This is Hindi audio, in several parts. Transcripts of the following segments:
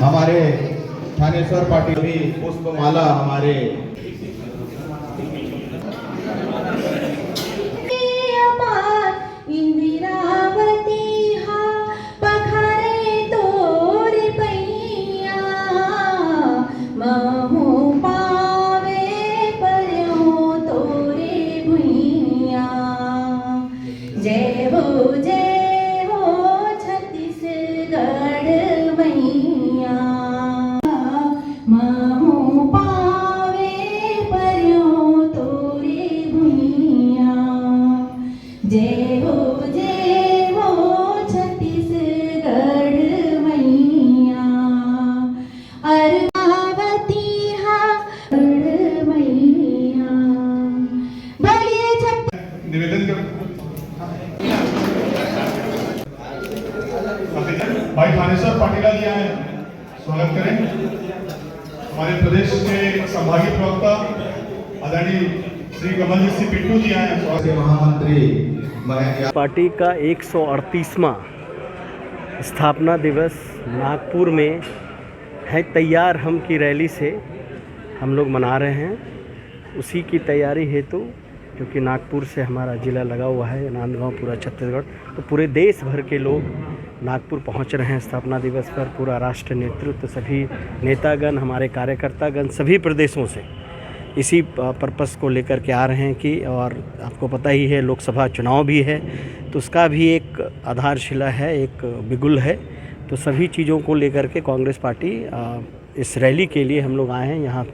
हमारे थानेश्वर पाटिल भी पुष्पमाला हमारे इंदिरावती हा पखारे तोर पैया महू पावे पर्यो तोरे भुइया जय हो छत्तीसगढ़ मैया महू पावे पर्यो तोरे भुइया जय हो छत्तीसगढ़ मैया अरबावती हा मैया बोलिए निवेदन कर भाई थानेश्वर पाटिल जी आए, स्वागत करें। हमारे प्रदेश के संभागीय प्रवक्ता आदरणीय श्री कमलजीत सिंह पिट्टू जी आए, महामंत्री पार्टी का 138वां स्थापना दिवस नागपुर में है। तैयार हम की रैली से हम लोग मना रहे हैं। उसी की तैयारी हेतु क्योंकि नागपुर से हमारा ज़िला लगा हुआ है, नांदगांव पूरा छत्तीसगढ़, तो पूरे देश भर के लोग नागपुर पहुंच रहे हैं स्थापना दिवस पर। पूरा राष्ट्र नेतृत्व, सभी नेतागण, हमारे कार्यकर्तागण सभी प्रदेशों से इसी पर्पस को लेकर के आ रहे हैं कि, और आपको पता ही है लोकसभा चुनाव भी है तो उसका भी एक आधारशिला है, एक बिगुल है। तो सभी चीज़ों को लेकर के कांग्रेस पार्टी इस रैली के लिए हम लोग आए हैं। यहाँ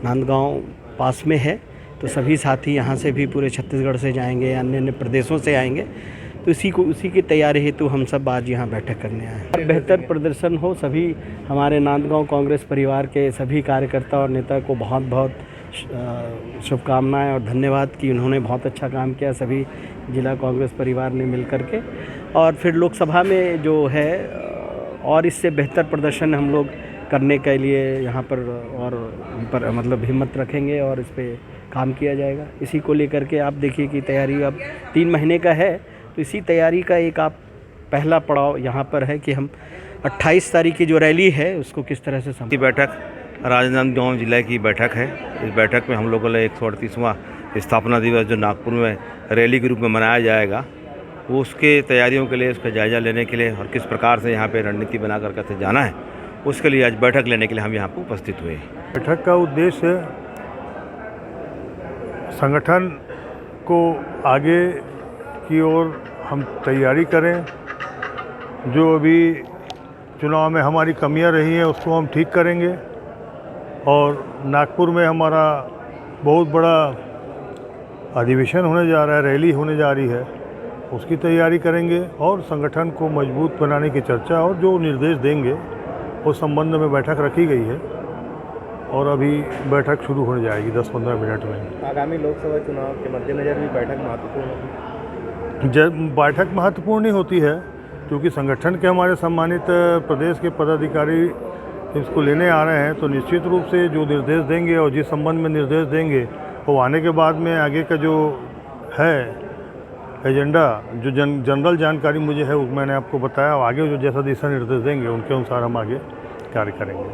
नांदगांव पास में है तो सभी साथी यहाँ से भी पूरे छत्तीसगढ़ से जाएंगे, अन्य अन्य प्रदेशों से आएंगे। तो उसी की तैयारी हेतु हम सब आज यहाँ बैठक करने आए हैं। बेहतर प्रदर्शन हो, सभी हमारे नांदगांव कांग्रेस परिवार के सभी कार्यकर्ता और नेता को बहुत बहुत शुभकामनाएं और धन्यवाद कि उन्होंने बहुत अच्छा काम किया, सभी जिला कांग्रेस परिवार ने मिल कर के। और फिर लोकसभा में जो है और इससे बेहतर प्रदर्शन हम लोग करने के लिए यहाँ पर मतलब हिम्मत रखेंगे और इस पर काम किया जाएगा। इसी को लेकर के आप देखिए कि तैयारी अब 3 महीने का है, तो इसी तैयारी का एक आप पहला पड़ाव यहाँ पर है कि हम 28 तारीख की जो रैली है उसको किस तरह से बैठक राजनांदगांव जिले की बैठक है। इस बैठक में हम लोगों ने 138वां स्थापना दिवस जो नागपुर में रैली के रूप में मनाया जाएगा, वो उसके तैयारियों के लिए, उसका जायज़ा लेने के लिए और किस प्रकार से यहाँ पे रणनीति बना कर कैसे जाना है, उसके लिए आज बैठक लेने के लिए हम यहाँ पर उपस्थित हुए। बैठक का उद्देश्य संगठन को आगे की ओर हम तैयारी करें, जो अभी चुनाव में हमारी कमियां रही हैं उसको हम ठीक करेंगे, और नागपुर में हमारा बहुत बड़ा अधिवेशन होने जा रहा है, रैली होने जा रही है, उसकी तैयारी करेंगे और संगठन को मजबूत बनाने की चर्चा और जो निर्देश देंगे उस संबंध में बैठक रखी गई है और अभी बैठक शुरू होने जाएगी 10-15 मिनट में। आगामी लोकसभा चुनाव के मद्देनज़र भी बैठक महत्वपूर्ण होगी। बैठक महत्वपूर्ण ही होती है क्योंकि संगठन के हमारे सम्मानित प्रदेश के पदाधिकारी इसको लेने आ रहे हैं, तो निश्चित रूप से जो निर्देश देंगे और जिस संबंध में निर्देश देंगे वो आने के बाद में आगे का जो है एजेंडा, जो जनरल जानकारी मुझे है वो मैंने आपको बताया, आगे जो जैसा दिशा निर्देश देंगे उनके अनुसार हम आगे कार्य करेंगे।